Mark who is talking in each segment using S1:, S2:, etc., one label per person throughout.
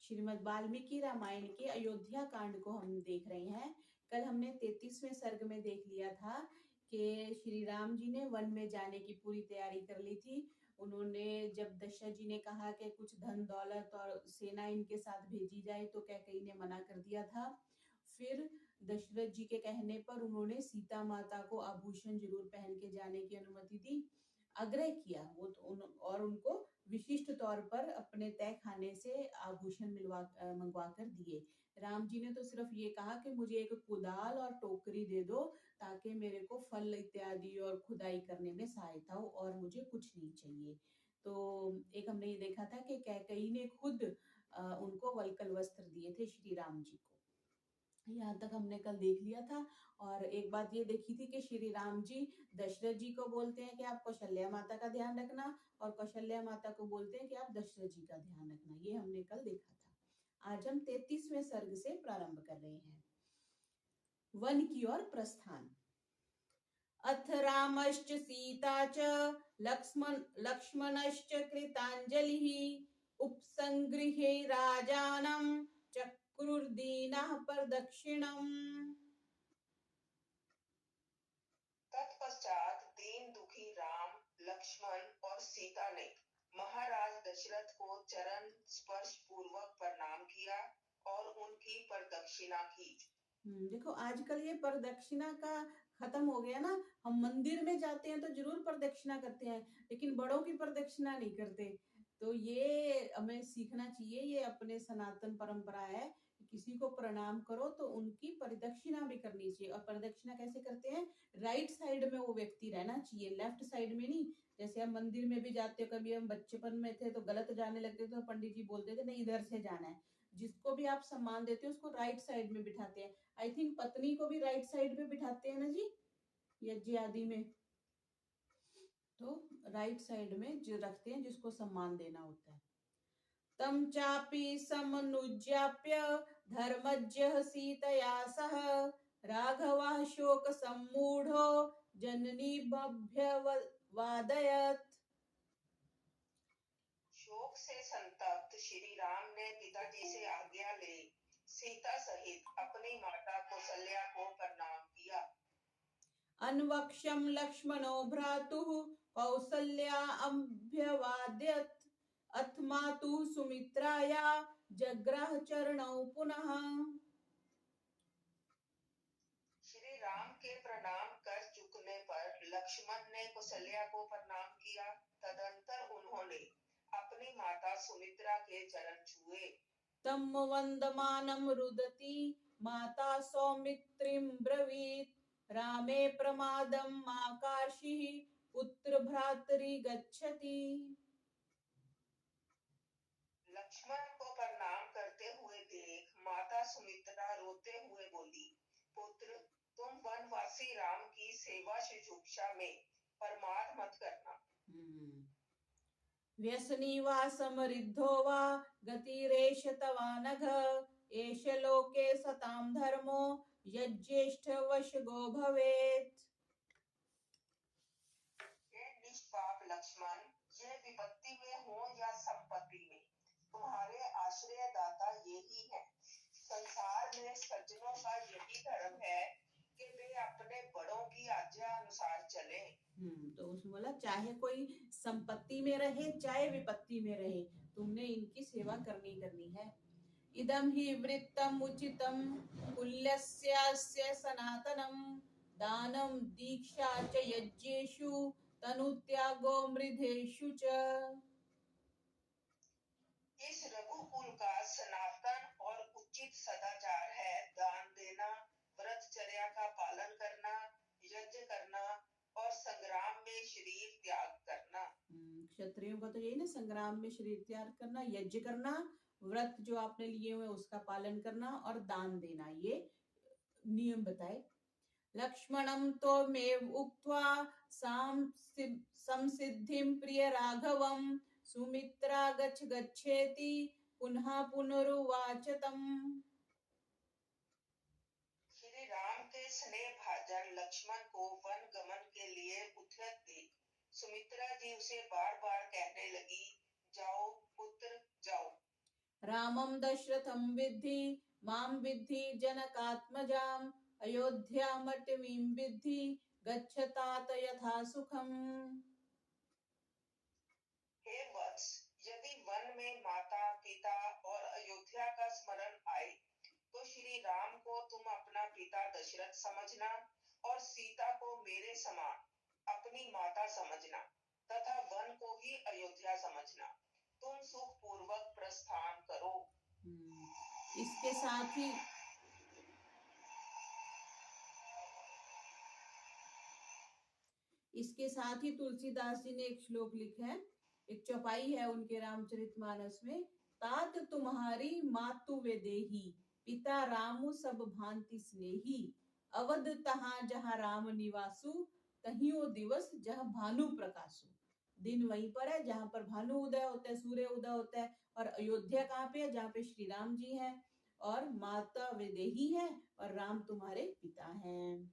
S1: श्रीमद् वाल्मीकि रामायण के अयोध्या कांड को हम देख रहे हैं। कल हमने 33वें सर्ग में देख लिया था कि श्री राम जी ने वन में जाने की पूरी तैयारी कर ली थी। उन्होंने जब दशरथ जी ने कहा कि कुछ धन दौलत और सेना इनके साथ भेजी जाए तो कैकेयी ने मना कर दिया था। फिर दशरथ जी के कहने पर उन्होंने सीता माता को आभूषण जरूर पहन के जाने की अनुमति दी, आग्रह किया वो तो और उनको विशिष्ट तौर पर अपने तय खाने से आभूषण मंगवा कर दिए। राम जी ने तो सिर्फ ये कहा कि मुझे एक कुदाल और टोकरी दे दो ताकि मेरे को फल इत्यादि और खुदाई करने में सहायता हो, और मुझे कुछ नहीं चाहिए। तो एक हमने ये देखा था कि कैकेयी ने खुद उनको वल्कल वस्त्र दिए थे श्री राम जी को। यहाँ तक हमने कल देख लिया था। और एक बात ये देखी थी कि श्री राम जी दशरथ जी को बोलते हैं कि आप कौशल्या माता का ध्यान रखना, और कौशल्या माता को बोलते हैं कि आप दशरथ जी का ध्यान रखना। ये हमने कल देखा था। आज हम 33वें सर्ग से प्रारंभ कर रहे हैं। वन की ओर प्रस्थान। अथ रामश्च सीता च लक्ष्मणश्च कृतांजलिः उपसंगृह्य राजानं चक्रुर्दीनः प्रदक्षिणम्।
S2: तत्पश्चात दीन दुखी राम, लक्ष्मण और सीता ने महाराज दशरथ को चरण स्पर्श पूर्वक प्रणाम किया और उनकी प्रदक्षिणा की।
S1: देखो आजकल ये प्रदक्षिणा का खत्म हो गया ना। हम मंदिर में जाते हैं तो जरूर प्रदक्षिणा करते हैं, लेकिन बड़ों की प्रदक्षिणा नहीं करते। तो ये हमें सीखना चाहिए, ये अपने सनातन परंपरा है। किसी को प्रणाम करो तो उनकी प्रदक्षिणा भी करनी चाहिए। और प्रदक्षिणा कैसे करते हैं? राइट साइड में वो व्यक्ति रहना चाहिए, लेफ्ट साइड में नहीं। जैसे हम मंदिर में भी जाते हो, कभी हम बच्चेपन में थे तो गलत जाने लगते थे तो पंडित जी बोलते थे नहीं इधर से जाना है। जिसको भी आप सम्मान देते हो उसको राइट साइड में बिठाते हैं। आई थिंक पत्नी को भी राइट साइड पे बिठाते हैं ना जी, यज्ञ आदि में। तो राइट साइड में जो रखते हैं जिसको सम्मान देना होता है। तम चापि समनुज्ञाप्य धर्मज्ञः सीतया सह राघवः शोक सम्मूढ़ो जननीमभ्यवादयत्।
S2: शोक से संतप्त श्री राम ने पिताजी से आज्ञा ले सीता सहित अपनी माता कौशल्या को प्रणाम किया।
S1: अन्वक्षम लक्ष्मणो भ्रातुः कौसल्या अभ्यवाद्यत् अथ मातुः सुमित्राया जग्राह चरणौ पुनः।
S2: श्री राम के प्रणाम कर चुकने पर लक्ष्मण ने कौशल्या को प्रणाम किया। तदंतर उन्होंने अपनी माता सुमित्रा के चरण छुए।
S1: तम वंदमानं रुदती माता सौमित्रीं ब्रवीत रामे प्रमादं माकार्षिः पुत्र भ्रातरि गच्छति।
S2: लक्ष्मण को प्रणाम करते हुए देख माता सुमित्रा रोते हुए बोली, पुत्र तुम वनवासी राम की सेवा शुश्रूषा में प्रमाद मत करना।
S1: व्यसनी वा समृद्धो वा गतिरेष तवानघ एष लोके सतां धर्मो यज्ञेष्ठ वशगो भवेत्।
S2: ये निष्पाप लक्ष्मण, ये विपत्ति में हो या संपत्ति में तुम्हारे आश्रय दाता यही है। संसार में सज्जनों का यही धर्म है कि वे अपने बड़ों की आज्ञा अनुसार चले।
S1: तो उसने बोला चाहे कोई संपत्ति में रहे चाहे विपत्ति में रहे, तुमने इनकी सेवा करनी है। इदम ही वृत्तम उचितम कुल्यस्यास्य सनातनम दानम दीक्षा च यज्ञेषु तनुत्यागो मृधेषु च।
S2: इस रघुकुल का सनातन और उचित सदाचार है दान देना, व्रतचर्या का पालन करना, यज्ञ करना और संग्राम में शरीर त्याग करना।
S1: क्षत्रियों का तो यही ना, संग्राम में शरीर त्याग करना, यज्ञ करना, व्रत जो आपने लिए हुए उसका पालन करना और दान देना, ये नियम बताए। लक्ष्मणं तो मेव उक्त्वा संसिद्धिं प्रिय राघवं सुमित्रा गच्छेति पुनः पुनरुवाच तम्।
S2: श्री राम के स्नेह भाजन लक्ष्मण को वन गमन के लिए उद्यत देख सुमित्रा जी उसे बार बार कहने लगी, जाओ पुत्र जाओ।
S1: रामं दशरथं विद्धि मां विद्धि जनकात्मजाम् अयोध्यामटिमीं विद्धि गच्छतात यथा सुखम।
S2: हे वत्स, यदि वन में माता पिता और अयोध्या का स्मरण आए तो श्री राम को तुम अपना पिता दशरथ समझना और सीता को मेरे समान अपनी माता समझना तथा वन को ही अयोध्या समझना। तुम सुख पूर्वक प्रस्थान करो।
S1: इसके साथ ही तुलसीदास जी ने एक श्लोक लिखा है, एक चौपाई है उनके रामचरितमानस में। तात तुम्हारी मातु वे देही पिता रामु सब भांति स्नेही अवध तहां जहां राम निवासु तहियो दिवस जहां भानु प्रकाशु। दिन वहीं पर है जहां पर भानु उदय होता है, सूर्य उदय होता है। और अयोध्या कहाँ पे है? जहाँ पे श्री राम जी हैं और माता विदेही है और राम तुम्हारे पिता हैं।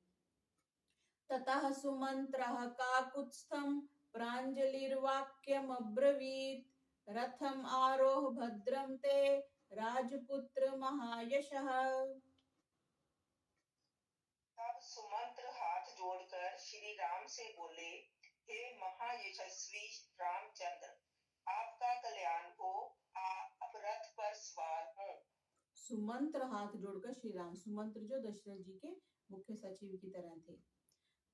S1: ततः सुमंत्रः काकुत्स्थं प्राञ्जलिर्वाक्यम् अब्रवीत् रथम आरोह भद्रम ते राजपुत्र महायशः।
S2: तब सुमंत्र हाथ जोड़कर श्री राम से बोले, हे महायशस्वी रामचंद्र, आपका कल्याण हो, आप रथ पर सवार हो।
S1: सुमंत्र हाथ जोड़कर श्री राम, सुमंत्र जो दशरथ जी के मुख्य सचिव की तरह थे।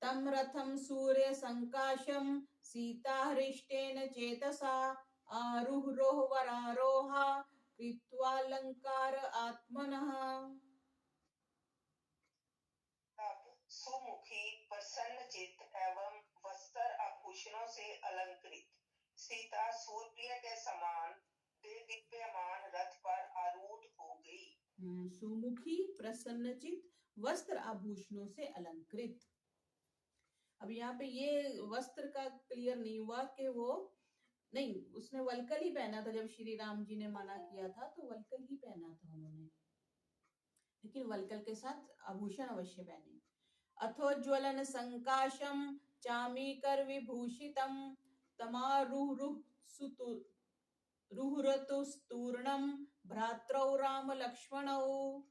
S1: तम रथम सूर्य संकाशम सीता हृष्टेन चेतसा आरुह्रोह वरारोहा कृत्वा लंकार आत्मनः।
S2: तब सुमुखी प्रसन्नचित्त एवं वस्त्र आभूषणों से अलंकृत सीता सूर्य के समान दिव्यमान रथ पर आरूढ़ हो गई।
S1: सुमुखी प्रसन्नचित्त वस्त्र आभूषणों से अलंकृत। अब यहाँ पे ये वस्त्र का क्लियर नहीं हुआ कि वो नहीं, उसने वलकल ही पहना था। जब श्री राम जी ने मना किया था तो वलकल ही पहना था उन्होंने, लेकिन वलकल के साथ आभूषण अवश्य पहने। अथोज्वलन संकाशम चामीकर विभूषितम तमारुहृतुस्तूर्णम भ्रात्रौ राम लक्ष्मणौ।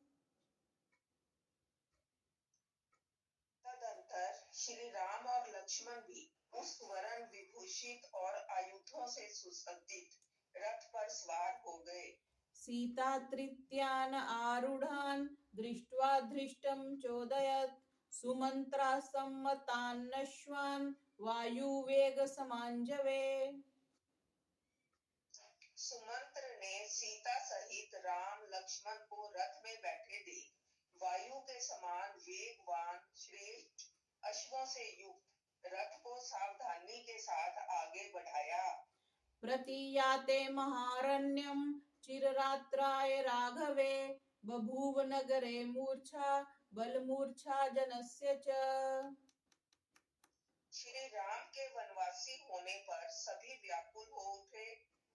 S2: तदंतर श्री राम और लक्ष्मण भी उस वरण विभूषित और आयुधों से सुसज्जित रथ पर सवार हो गए।
S1: सीता तृतीयान आरूढ़ान दृष्ट्वा धृष्टम चोदयत सुमंत्रा सम्मतान्नश्वान वायुवेग समांजवे।
S2: सुमंत्र ने सीता सहित राम लक्ष्मण को रथ में बैठे देख वायु के समान वेगवान श्रेष्ठ अश्वों से युक्त रथ को सावधानी के साथ आगे बढ़ाया।
S1: प्रतीयाते महारण्यम चिररात्राय राघवे बभूव नगरे मूर्छा बलमूर्छा जनस्य च।
S2: श्री राम के वनवासी होने पर सभी व्याकुल हो उठे,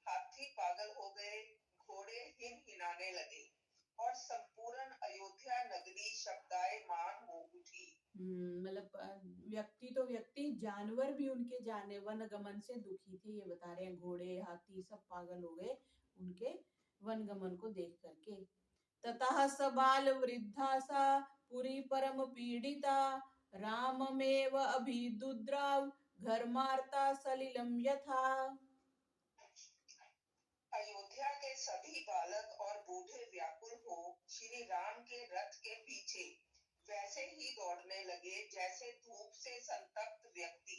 S2: हाथी पागल हो गए, घोड़े हिनहिनाने लगे और संपूर्ण अयोध्या नगरी शब्दायमान हो उठी।
S1: मतलब व्यक्ति तो व्यक्ति, जानवर भी उनके जाने वन गमन से दुखी थे। ये बता रहे हैं, घोड़े हाथी सब पागल हो गए उनके वन गमन को देख करके। ततः सबाल वृद्धा सा पुरी परम पीड़िता राममेव अभिदुद्राव घर मारता सलिलम यथा।
S2: अयोध्या के सभी बालक और बूढ़े व्याकुल हो श्री राम के रथ के पीछे वैसे ही दौड़ने लगे जैसे धूप से संतप्त व्यक्ति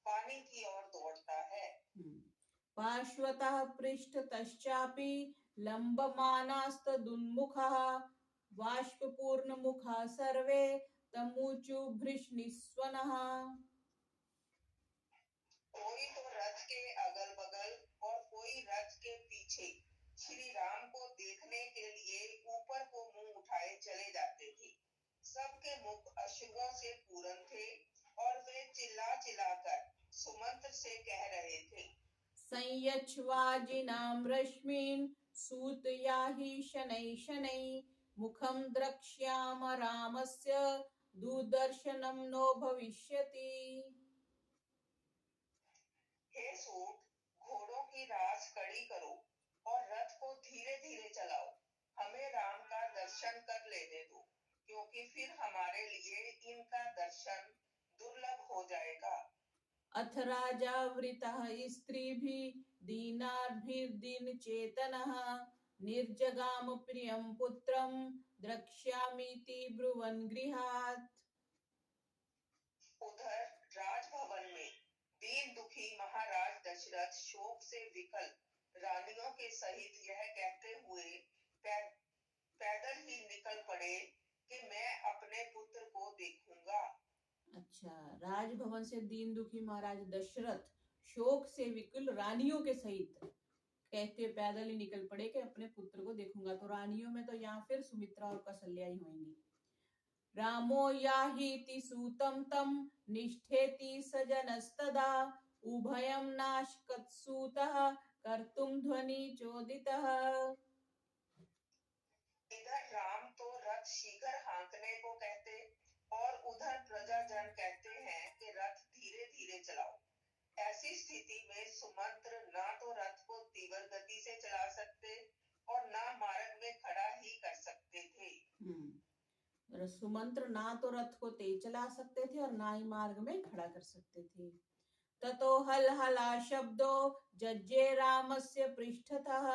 S2: पानी की ओर दौड़ता है।
S1: पार्श्वतः पृष्ठतश्चापि लंबमानास्तदुन्मुखः बाष्पूर्ण मुखा सर्वे तमूचु भृशनिस्वनः।
S2: कोई तो रथ के अगल बगल और कोई रथ के पीछे श्री राम को देखने के लिए ऊपर को मुंह उठाए चले जाते थे। सबके मुख अश्रुओं से पूर्ण थे और वे चिल्ला चिल्लाकर सुमंत्र से कह रहे थे,
S1: संयच्छवाजिनां रश्मीन् सूतयाहि शनैः शनैः मुखं द्रक्ष्याम रामस्य दूरदर्शनं नो भविष्यति।
S2: हे सूत, घोड़ों की रास कड़ी करो और रथ को धीरे धीरे चलाओ। दर्शन कर लेने दो, क्योंकि फिर हमारे लिए इनका दर्शन दुर्लभ हो जाएगा।
S1: अथ राजा वृतः स्त्रीभिः दीनार्भिर्दीन चेतनः निर्जगाम प्रियं पुत्रं द्रक्ष्यामीति ब्रुवन् गृहात्।
S2: उधर राजभवन में दीन दुखी महाराज दशरथ शोक से विकल रानियों के सहित यह कहते हुए पैदल ही निकल पड़े कि मैं अपने पुत्र को देखूंगा।
S1: अच्छा, राजभवन से दीन दुखी महाराज दशरथ शोक से विकल रानियों के सहित कहते पैदल ही निकल पड़े कि अपने पुत्र को देखूंगा। तो रानियों में तो यहाँ फिर सुमित्रा और कौशल्या ही होंगी। रामो याहीति सूतं तं निष्ठेति सजनस्तदा उभयं नाशकत्सूतः कर्तुं ध्वनि चोदितः।
S2: इधर राम तो रथ शीघ्र हाँकने को कहते और उधर प्रजाजन कहते हैं कि रथ धीरे धीरे चलाओ। ऐसी स्थिति में सुमंत्र ना तो रथ को तीव्र गति से चला सकते और ना मार्ग में खड़ा ही कर सकते थे।
S1: सुमंत्र ना तो रथ को तेज चला सकते थे और ना ही मार्ग में खड़ा कर सकते थे। ततो हल हला शब्दो जज्जे रामस्य पृष्ठतः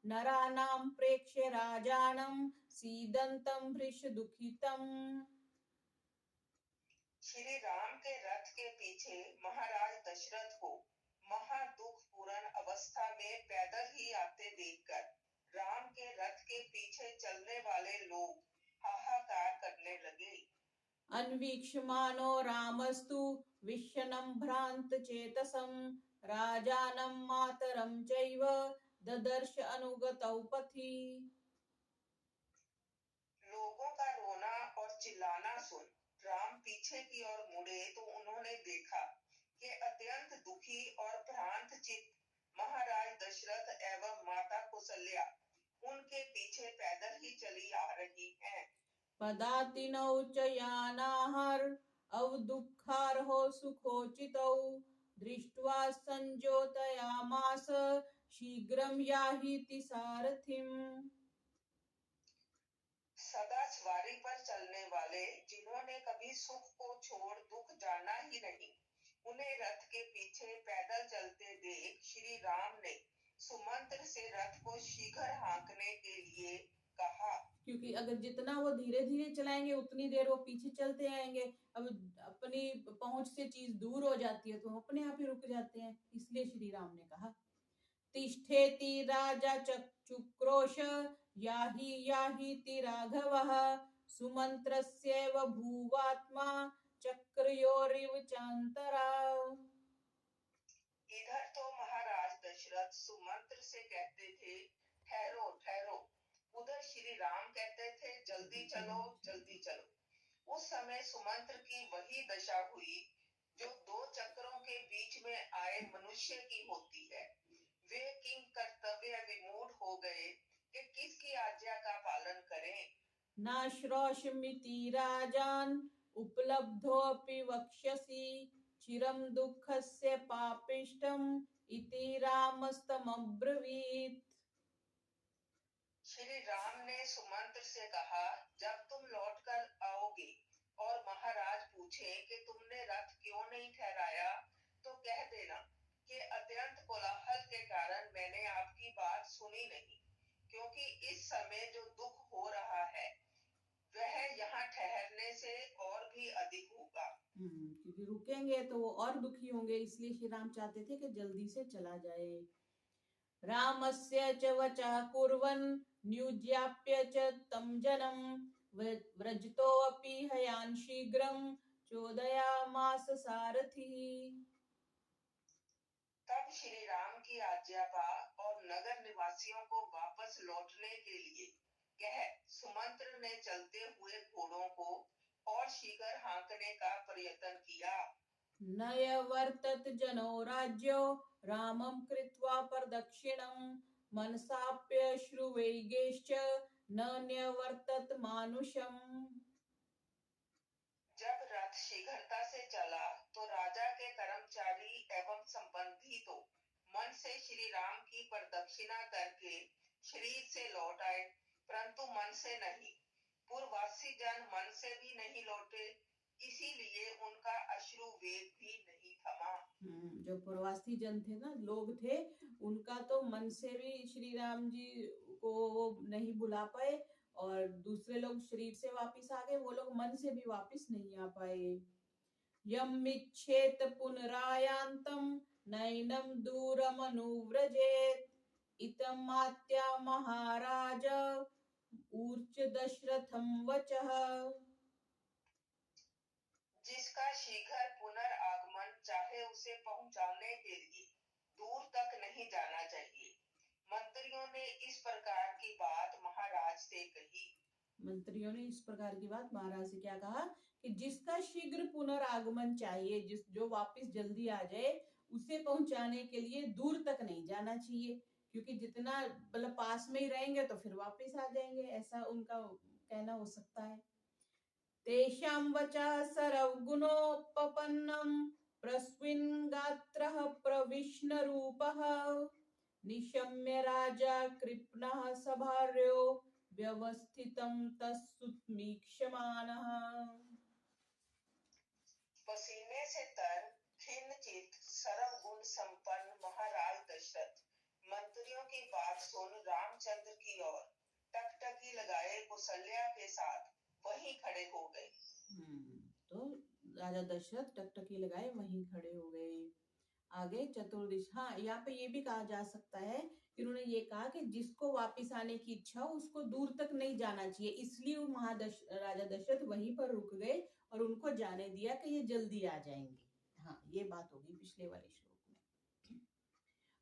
S1: नरानां प्रेक्ष्य राजानं सीदंतं भृश दुखितम्।
S2: श्री राम के रथ के पीछे महाराज दशरथ को महा दुख पूर्ण अवस्था में पैदल ही आते देखकर राम के रथ के पीछे चलने वाले लोग हाहाकार करने लगे।
S1: अन्वीक्षमानो रामस्तु विश्वनं भ्रांत चेतसं राजानं मातरं चैव ददर्श अनुगतौ पथि।
S2: लोगों का रोना और चिल्लाना सुन राम पीछे की ओर मुड़े तो उन्होंने देखा कि अत्यंत दुखी और भ्रांत चित्त महाराज दशरथ एवं माता कौशल्या उनके पीछे पैदल ही चली आ रही हैं।
S1: पदातिनौ च यानाहर अवदुःखार्हो सुखोचितौ दृष्ट्वा संजोतयामास शीघ्रं याहीति सारथिम्।
S2: सदा सवारी पर चलने वाले जिन्होंने कभी सुख को छोड़ दुख जाना ही नहीं, उन्हें रथ के पीछे पैदल चलते देख श्री राम ने सुमंत्र से रथ को शीघ्र हाँकने के लिए कहा।
S1: क्योंकि अगर जितना वो धीरे धीरे चलाएंगे उतनी देर वो पीछे चलते आएंगे। अब अपनी पहुंच से चीज दूर हो जाती है तो अपने आप ही रुक जाते हैं। इसलिए श्री राम ने कहा तिष्ठेति राजा चक्रुक्रोश याहीति राघवः सुमंत्रस्यैव भूवात्मा चक्रयोरिव चांतरा।
S2: इधर तो महाराज दशरथ सुमंत्र से कहते थे ठहरो ठहरो, उधर श्री राम कहते थे जल्दी चलो जल्दी चलो। उस समय सुमंत्र की वही दशा हुई जो दो चक्रों के बीच में आए मनुष्य की होती है। वे किंग कर्तव्य विमूढ़ हो गए कि किसकी आज्ञा का पालन करें।
S1: नाश्रोषमिति राजान उपलब्धोऽपि वक्ष्यसि चिरं दुःखस्य पापिष्टम् इति रामस्तमब्रवीत्।
S2: श्री राम ने सुमंत्र से कहा जब तुम लौटकर आओगे और महाराज पूछे कि तुमने रथ क्यों नहीं ठहराया तो कह देना कि अत्यंत कोलाहल के कारण मैंने आपकी बात सुनी नहीं, क्योंकि इस समय जो दुख हो रहा है वह यहाँ ठहरने से और भी अधिक होगा।
S1: क्योंकि रुकेंगे तो वो और दुखी होंगे, इसलिए श्री राम चाहते थे कि जल्दी से चला जाए। रामस्य च वचः कुर्वन् न्युज्याप्य च तं जनं व्रजतोऽपि हयान् शीघ्रं चोदयामास सारथिः।
S2: तब श्री राम की आज्ञा पा और नगर निवासियों को वापस लौटने के लिए कह सुमंत्र ने चलते हुए घोड़ों को और शीघ्र हाँकने का प्रयत्न किया।
S1: नय वर्तत जनो राज्यो रामं कृत्वा प्रदक्षिणं मनसाप्य श्रुवैगेश्च न न्यवर्तत मानुषम्।
S2: जब रथ शीघ्रता से चला तो राजा के कर्मचारी एवं संबंधी तो मन से श्री राम की प्रदक्षिणा करके शरीर से लौट आए, परंतु मन से नहीं। पूर्ववासी जन मन से भी नहीं लौटे, इसीलिए उनका अश्रु वेग भी नहीं थमा।
S1: जो पूर्ववासी जन थे ना, लोग थे, उनका तो मन से भी श्री राम जी को वो नहीं बुला पाए, और दूसरे लोग शरीर से वापिस आ गए, वो लोग मन से भी वापिस नहीं आ पाए। यम इच्छेत पुनरायांतम नैनम दूरम अनुव्रजेत इतम मात्या महाराज ऊर्च दशरथम वचः।
S2: जिसका शीघ्र पुनरागमन चाहे उसे पहुंचाने के लिए दूर तक नहीं जाना चाहिए। मंत्रियों ने इस प्रकार की बात महाराज से कही।
S1: मंत्रियों ने इस प्रकार की बात महाराज से क्या कहा कि जिसका शीघ्र पुनरागमन चाहिए, जो वापस जल्दी आ जाए, उसे पहुंचाने के लिए दूर तक नहीं जाना चाहिए, क्योंकि जितना मतलब पास में ही रहेंगे तो फिर वापस आ जाएंगे, ऐसा उनका कहना हो सकता है। तेषां वचः सरवगुणोपपन्नं प्रस्विन् गात्रः प्रविष्णुरूपः निशम्य राजा कृपणः सभार्यो व्यवस्थितं तत्सुमीक्षमाणः।
S2: पसीने से तर खिन्न चित सर्व गुण संपन्न महाराज दशरथ मंत्रियों की बात सुन रामचंद्र की ओर टकटकी लगाए कौशल्या के साथ वहीं खड़े हो गए।
S1: तो राजा दशरथ टकटकी लगाए वहीं खड़े हो गए। आगे चतुर्दिश, हाँ, यहाँ पे ये भी कहा जा सकता है कि उन्होंने ये कहा कि जिसको वापिस आने की इच्छा हो उसको दूर तक नहीं जाना चाहिए, इसलिए वो राजा दशरथ वहीं पर रुक गए और उनको जाने दिया कि ये जल्दी आ जाएंगे। हाँ, ये बात होगी पिछले वाले श्लोक में।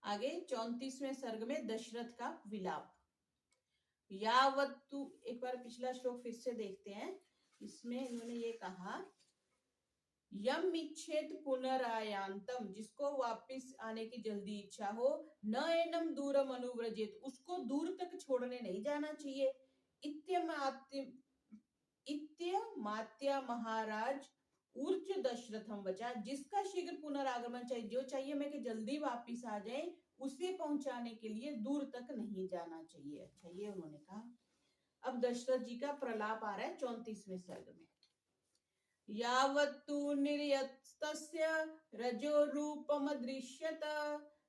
S1: आगे 34वें सर्ग में दशरथ का विलाप। यावत्तु, एक बार पिछला श्लोक फिर से देखते हैं। इसमें इन्होंने ये कहा, यम इच्छेत पुनरायांतम, जिसको वापिस आने की जल्दी इच्छा हो, न एनम दूरम अनुव्रजेत, उसको दूर तक छोड़ने नहीं जाना चाहिए। इत्य मात्या महाराज ऊर्च दशरथम वचा, जिसका शीघ्र पुनरागमन चाहिए, जो चाहिए मैं कि जल्दी वापिस आ जाए, उसे पहुंचाने के लिए दूर तक नहीं जाना चाहिए। अच्छा, ये उन्होंने कहा। अब दशरथ जी का प्रलाप आ रहा है 34वें सर्ग में। यावत्तु निर्यतस्य रजो रूपमदृश्यत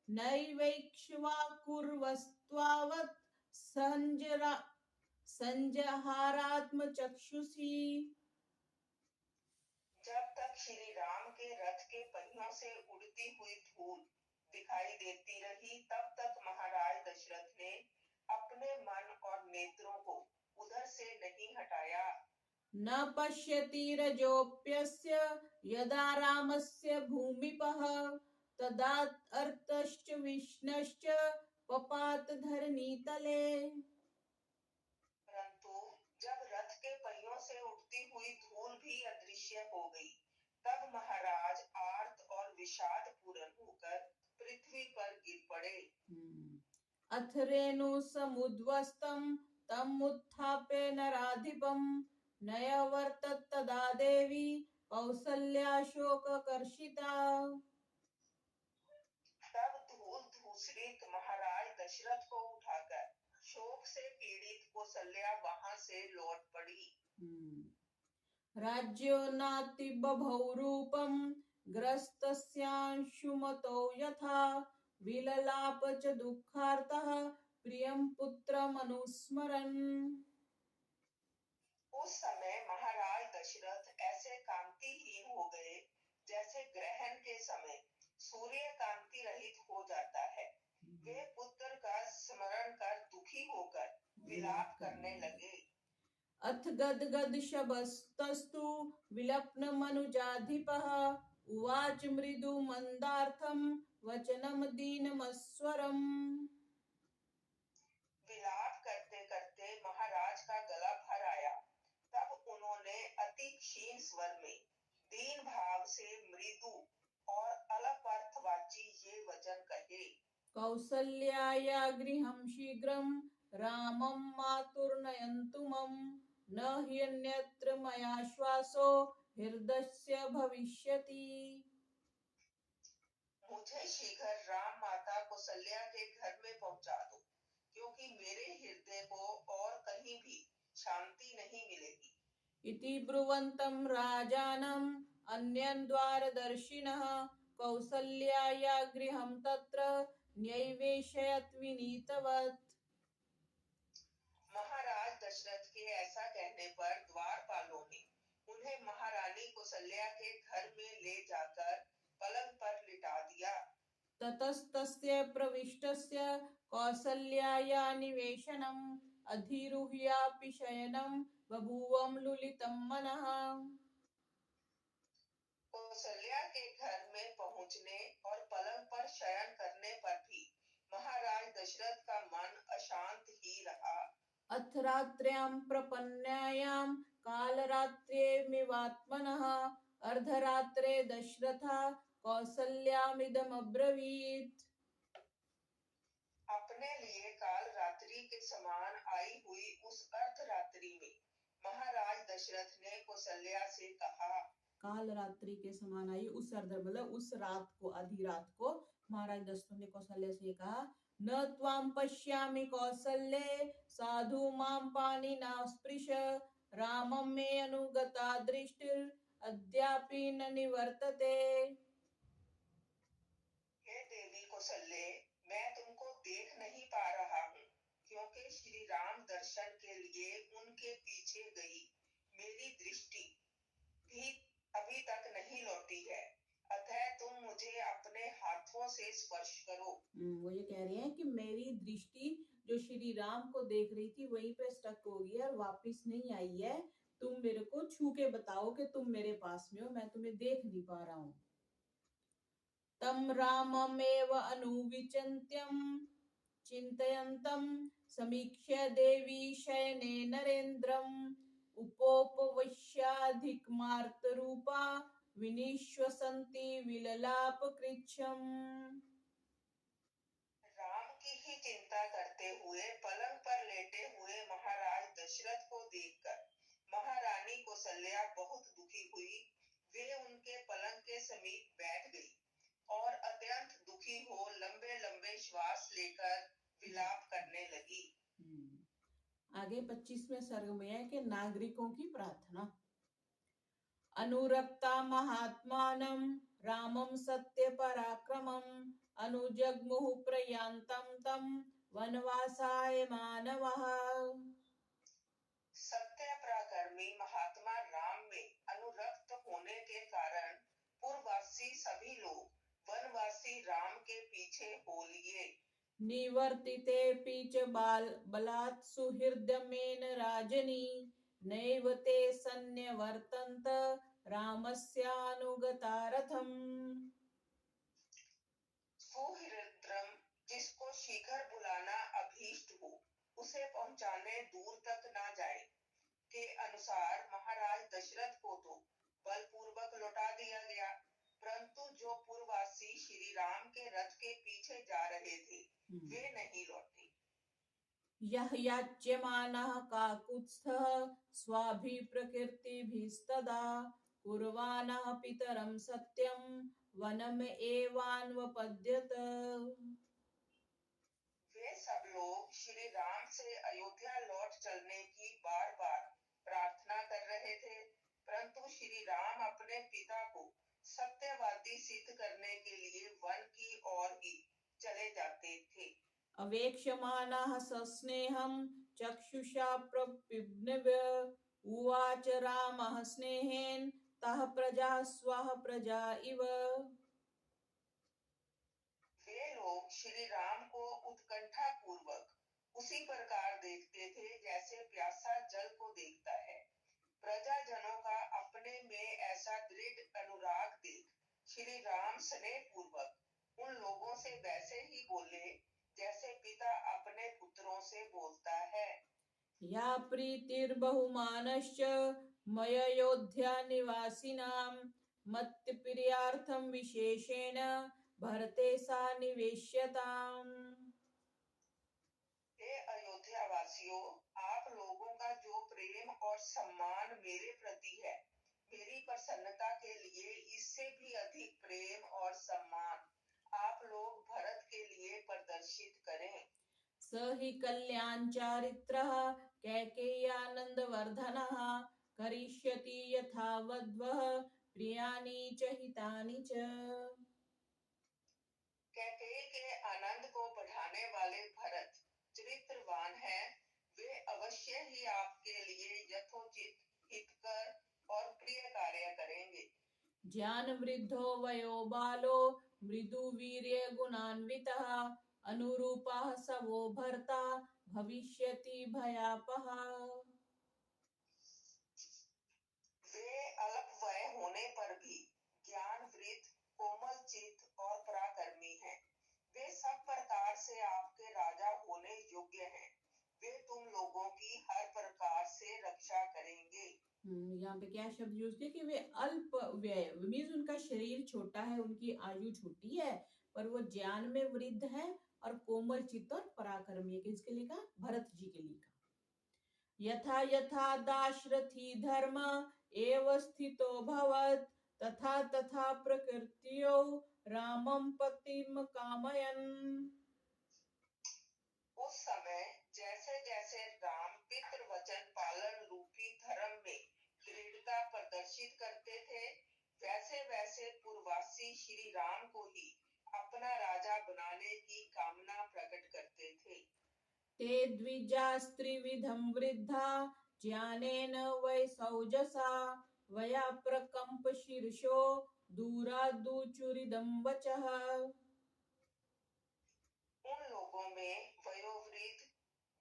S1: नैवैक्ष्वाकुर्वस्त्वावत् संजहारात्मचक्षुषी।
S2: जब तक श्री राम के रथ के पहियों से उड़ती हुई धूल दिखाई देती रही, तब तक महाराज दशरथ ने अपने मन और नेत्रों को उधर से नहीं हटाया।
S1: न पश्यति रजोप्यस्य यदा रामस्य भूमिपः तदा अर्थश्च विष्णश्च पपात धरणीतले।
S2: परंतु जब रथ के पहियों से उठती हुई धूल भी अदृश्य हो गई, तब महाराज आर्त और विषाद पूर्ण होकर पृथ्वी पर गिर पड़े।
S1: अथ रेणु समुद्वस्तं तम उत्थाप्य नराधिपं नयवर्तत तदा देवी कौसल्या शोककर्षिता।
S2: तब धूल धूसरित महाराज दशरथ को उठाकर शोक से पीड़ित कौसल्या वहां से लौट पड़ी।
S1: राज्यो नाति बभौ रूपं ग्रस्तस्यांशुमतो यथा विललाप च दुःखार्तः प्रियं पुत्रमनुस्मरन्।
S2: उस समय महाराज दशरथ ऐसे कांतिहीन हो गए जैसे ग्रहण के समय सूर्य कांति रहित हो जाता है। वे पुत्र का स्मरण कर दुखी होकर विलाप करने लगे।
S1: अथ गदगद शबस्तस्तु विलप्न मनुजाधिपः उवाच मृदु मंदार्थम वचनम दीनमस्वरम।
S2: विलाप करते करते महाराज का गला भर आया। तब उन्होंने अति क्षीण स्वर में दीन भाव से मृदु और अलपर्थवाची ये वचन कहे।
S1: कौसल्याया गृहं शीघ्रं रामं मातुर्नयन्तु मम न ह्यन्यत्र मया श्वासो हृदयस्य भविष्यति।
S2: मुझे शीघ्र राम माता कौशल्या के घर में पहुंचा दो, क्योंकि मेरे हृदय को और कहीं भी शांति नहीं मिलेगी।
S1: इति ब्रुवन्तं राजानम् अन्यन् द्वारदर्शिनः कौसल्याया गृहं तत्र न्यैवेशयत् विनीतवत्।
S2: महाराज दशरथ के ऐसा कहने पर द्वारपालों ने उन्हें महारानी कौसल्या के घर में ले जाकर पलंग पर लिटा दिया।
S1: ततस्तस्य प्रविष्टस्य कौसल्याया निवेशनम् अधिरुह्यापि शयनं बभूवं लुलितं मनः।
S2: कौसल्या के घर में पहुंचने और पलंग पर शयन करने पर भी महाराज दशरथ का मन अशांत ही रहा।
S1: अथ रात्र्यां प्रपन्नायां कालरात्र्येमिवात्मनः अर्धरात्रे दशरथः कौसल्यामिदमब्रवीत्।
S2: अपने लिए काल रात्रि के समान आई हुई उस अर्धरात्रि में महाराज दशरथ ने कौसल्या से कहा।
S1: काल रात्रि के समान आई उस अर्ध मतलब उस रात को, आधी रात को महाराज दशरथ ने कौशल्या से कहा, न त्वां पश्यामि कौसल्ये साधु मां पाणिना स्पृश रामं मे अनुगता दृष्टिर् अद्यापि न निवर्तते।
S2: हे देवी कौसल्ये, मैं तुमको देख नहीं पा रहा हूँ क्योंकि श्री राम दर्शन के लिए उनके पीछे गई मेरी दृष्टि भी अभी तक नहीं लौटी है, अतः तुम मुझे अपने हाथों से स्पर्श करो।
S1: वो ये कह रहे हैं कि मेरी दृष्टि जो श्री राम को देख रही थी वहीं पे स्टक हो गई और वापस नहीं आई है। तुम मेरे को छू के बताओ कि तुम मेरे पास में हो, मैं तुम्हें देख नहीं पा रहा हूँ। तम राममेव अनुविचिन्त्यं चिन्तयन्तं समीक्ष्य देवी शयने नरेन्द्रम् उपोपविश्याधिकमार्तरूपा विनिश्वसन्ति विललापकृच्छम्।
S2: राम की ही चिंता करते हुए पलंग पर लेटे हुए महाराज दशरथ को देखकर महारानी कौसल्या बहुत दुखी हुई। वे उनके पलंग के समीप बैठ गई और अत्यंत दुखी हो लंबे लंबे श्वास लेकर विलाप करने लगी।
S1: आगे 25वें सर्ग में है कि नागरिकों की प्रार्थना। अनुरक्ता महात्मानं रामं सत्य पराक्रमं अनुजग्मुः प्रयान्तं तं वनवासाय मानवः।
S2: सत्य पराक्रमी महात्मा राम में अनुरक्त होने के कारण पूर्ववासी सभी लोग वनवासी राम के पीछे हो लिए।
S1: निवर्तितेऽपि च बलात् सुहृदमेन राजनी नैव ते सन्न्यवर्तन्त रामस्यानुगता रथम्।
S2: सुहृद्रम जिसको शीघ्र बुलाना अभीष्ट हो उसे पहुंचाने दूर तक ना जाए के अनुसार महाराज दशरथ को तो बलपूर्वक लौटा दिया गया, परंतु जो पूर्ववासी श्री राम के रथ के पीछे जा रहे थे वे नहीं लौटे।
S1: यः याच्यमानः काकुत्स्थः स्वाभिप्रकृतिभिस्तदा कुर्वाणः पितरं सत्यं वनम एवान्वपद्यत।
S2: वे सब लोग श्री राम से अयोध्या लौट चलने की बार बार प्रार्थना कर रहे थे, परंतु श्री राम अपने पिता को सत्यवादी सिद्ध करने के लिए वन की ओर ही चले जाते थे।
S1: अवेक्षमाणः सस्नेहं चक्षुषा प्रपिबन्व उवाच रामः स्नेहेन तः प्रजा स्वः प्रजा इव।
S2: वे लोग श्री राम को उत्कंठा पूर्वक उसी प्रकार देखते थे जैसे प्यासा जल को देखता है। प्रजाजनों का अपने में ऐसा दृढ़ अनुराग देख श्री राम स्नेह पूर्वक उन लोगों से वैसे ही बोले जैसे पिता अपने पुत्रों से बोलता है।
S1: या प्रीतिर्बहुमानश्च मययोध्या निवासिनां मत्प्रियार्थं विशेषेण भरते सा निवेश्यताम्।
S2: हे अयोध्या वासियों, आप लोगों का जो प्रेम और सम्मान मेरे प्रति है, मेरी प्रसन्नता के लिए इससे भी अधिक प्रेम और सम्मान आप लोग भरत के लिए प्रदर्शित करें।
S1: स हि कल्याण चारित्रः कैकेय्यानन्दवर्धनः करिष्यति यथावद्वः प्रियाणि च हितानि च।
S2: कैकेयी के आनंद को बढ़ाने वाले भरत चरित्रवान है, वे अवश्य ही आपके लिए यथोचित हितकर और प्रिय कार्य करेंगे।
S1: ज्ञान वृद्धो वयो बालो मृदु वीर्य गुणान्वितः अनुरूपः स वो भर्ता भविष्यति भयापः।
S2: वे अल्प वय होने पर भी ज्ञान वृद्ध, कोमल चित्त और पराक्रमी हैं। वे सब प्रकार से आपके राजा होने योग्य हैं। वे तुम लोगों की हर प्रकार से रक्षा करेंगे।
S1: यहाँ पे क्या शब्द यूज किया कि वे अल्प व्यय मीन्स उनका शरीर छोटा है, उनकी आयु छोटी है, पर वो ज्ञान में वृद्ध है और कोमल चित्त और पराक्रमी है। किसके लिखा? भरत जी के लिखा। यथा यथा दाशरथी धर्म एव स्थितो भवत् तथा तथा प्रकृत्यो रामं पतिम कामयन्।
S2: उस समय जैसे जैसे राम पितृ वचन पालन रूपी धर्म में दृढ़ता प्रदर्शित करते थे, वैसे वैसे पूर्ववासी श्री राम को ही अपना राजा बनाने की कामना प्रकट करते थे।
S1: ते द्विजास्त्रिविधं वृद्धा ज्ञानेन वै सौजसा वया प्रकम्प शीर्षो दूरादुचुरिदं वचः।
S2: उन लोगों में वयोवृद्ध,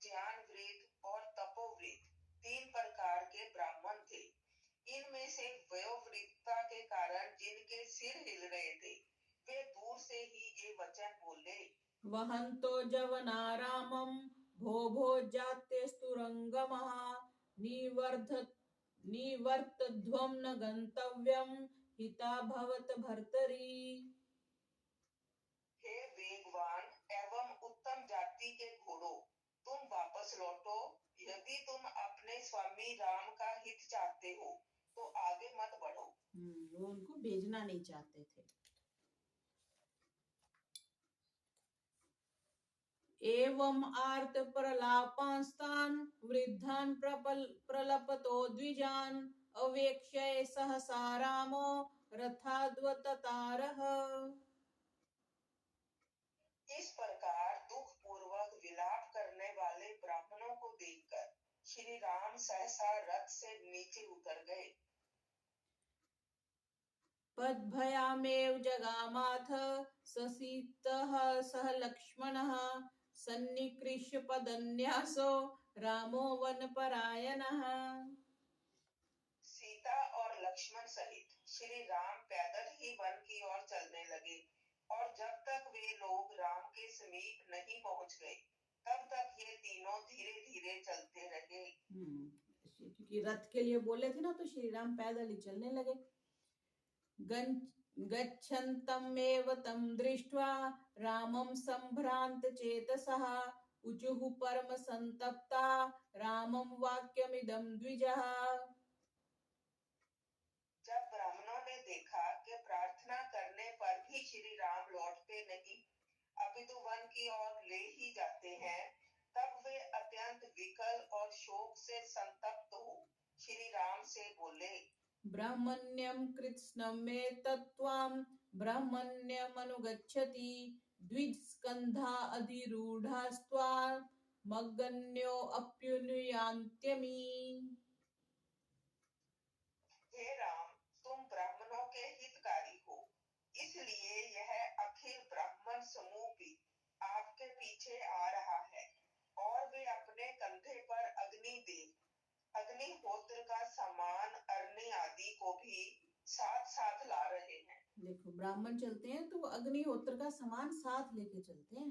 S2: ज्ञानवृद्ध और तपोवृद्ध तीन प्रकार के ब्राह्मण थे। इनमें से वयोवृद्धता के कारण जिनके सिर हिल रहे थे, वे दूर से ही ये वचन बोले।
S1: वहन्तो जवनारामं भो भो जात्यस्तुरंगमः निवर्तध्वं न गन्तव्यं हिता भवत भर्तरि।
S2: हे वेगवान एवं उत्तम जाति के घोड़ों, तुम वापस लौटो। यदि तुम अपने स्वामी राम का हित चाहते हो तो आगे मत बढ़ो।
S1: वो उनको भेजना नहीं चाहते थे। एवं आर्त प्रलापांस्तान वृद्धान प्रलपतो द्विजान अवेक्ष्य सहसा रामो रथाद्वततारः।
S2: इस प्रकार दुख पूर्वक विलाप करने वाले ब्राह्मणों को देखकर श्री राम सहसा रथ से नीचे उतर गए।
S1: पद्भयामेव जगामाथ ससीतः सह लक्ष्मणः सन्निकृष्य पदन्यासो रामो वनपरायणः।
S2: सीता और लक्ष्मण सहित श्री राम पैदल ही वन की ओर चलने लगे, और जब तक वे लोग राम के समीप नहीं पहुंच गए, तब तक ये तीनों धीरे धीरे चलते रहे।
S1: क्योंकि रथ के लिए बोले थे ना, तो श्री राम पैदल ही चलने लगे। गच्छन्तमेव तं दृष्ट्वा रामं सम्भ्रान्त चेतसः उचुः परम संतप्ता रामं वाक्यमिदं द्विजः।
S2: जब ब्राह्मणों ने देखा कि प्रार्थना करने पर भी श्री राम लौटते नहीं, अपितु वन की ओर ले ही जाते हैं, तब वे अत्यंत विकल और शोक से संतप्त हो श्री राम से बोले।
S1: ब्राह्मण्यं कृत्स्नं मे तत्त्वां ब्राह्मण्यमनुगच्छति द्विजस्कन्धा अधिरूढास्त्वा मग्गन्यो अप्युन्नयान्त्यमी।
S2: हे राम, तुम ब्राह्मणों के हितकारी हो, इसलिए यह अखिल ब्राह्मण समूह भी आपके पीछे आ रहा है, और वे अपने कंधे पर अग्निदेव, अग्निहोत्र का समान अग्नि आदि को भी साथ साथ ला रहे हैं।
S1: देखो, ब्राह्मण चलते हैं तो वो अग्निहोत्र का समान साथ लेके चलते हैं।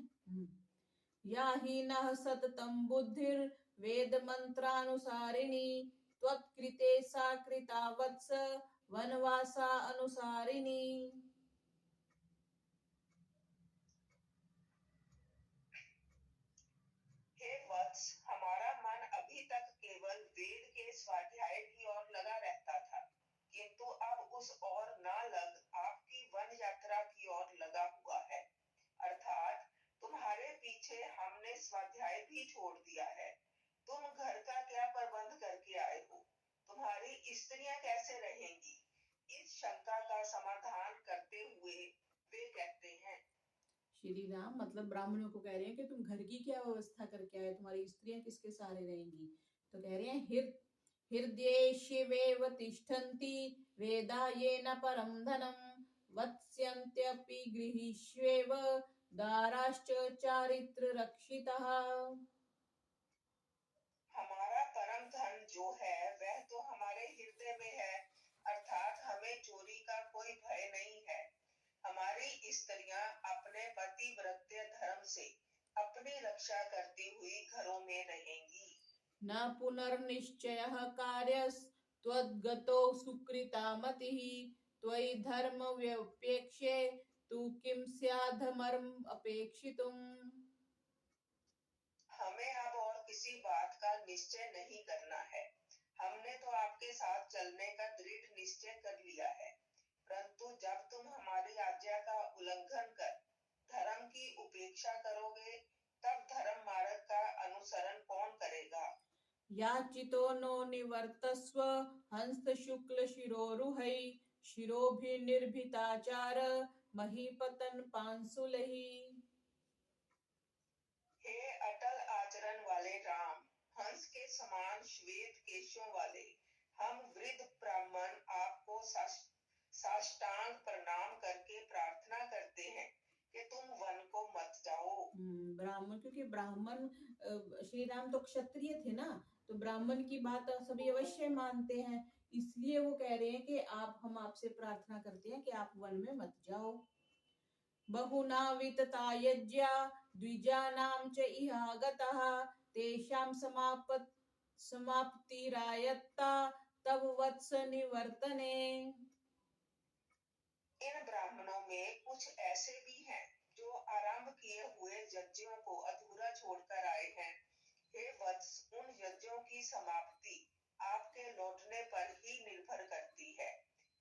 S1: या ही न सततम बुद्धिर वेद मंत्रानुसारिणी त्वत्कृते सा कृता वत्स वनवासा अनुसारिणी।
S2: हे वत्स, हमारा मन अभी तक केवल वेद के स्वाध्याय की ओर लगा रहता था, किंतु अब उस ओर न लग आपकी वन यात्रा की ओर लगा हुआ है। अर्थात तुम्हारे पीछे हमने स्वाध्याय भी छोड़ दिया है। तुम घर का
S1: श्री राम मतलब ब्राह्मणों को कह रहे हैं कि तुम घर की क्या व्यवस्था करके आए, तुम्हारी स्त्रियां किसके सहारे रहेंगी। तो कह रहे हैं हृदये शिवेव तिष्ठन्ति वेदा ये न परम धनम वत्स्यन्त्यपि गृहीष्वेव दाराश्च चारित्र रक्षितः।
S2: हमारा परम धन जो है वह तो हमारे हृदय में है, अर्थात हमें चोरी का कोई भय नहीं है। हमारी स्त्रियां अपने पतिव्रत्य धर्म से अपनी रक्षा करती हुई घरों में रहेंगी।
S1: न पुनर्निश्चयः कार्यस्त्वद्गतो सुकृता मतिः त्वयि धर्म व्यपेक्ष्ये तु किं स्याद्धर्मम् अपेक्षितुम्।
S2: हमें अब और किसी बात का निश्चय नहीं करना है। हमने तो आपके साथ चलने का दृढ़ निश्चय कर लिया है, परंतु जब तुम हमारी आज्ञा का उल्लंघन कर धर्म की उपेक्षा करोगे, तब धर्म मार्ग का अनुसरण कौन करेगा।
S1: याचितो नो निवर्तस्व हंस शुक्ल शिरोरुहै शिरोभिर्निर्भीताचार महीपतन पांसुलहि।
S2: हे अटल आचरण वाले राम, हंस के समान श्वेत केशों वाले हम वृद्ध ब्राह्मण आपको साष्टांग प्रणाम करके प्रार्थना करते हैं कि तुम वन को मत जाओ।
S1: ब्राह्मण, क्योंकि ब्राह्मण श्री राम तो क्षत्रिय थे ना, तो ब्राह्मण की बात सभी अवश्य मानते हैं, इसलिए वो कह रहे हैं कि हम आपसे प्रार्थना करते हैं कि आप वन में मत जाओ। बहुना वितता यज्ञा द्विजानां च इहागतः तेषां समाप्तिरायत्ता तव वत्स निवर्तने।
S2: इन ब्राह्मणों में कुछ ऐसे भी हैं जो आरंभ किए हुए यज्ञों को अधूरा छोड़कर आए हैं। हे वत्स, उन यज्ञों की समाप्ति आपके लौटने पर ही निर्भर करती है।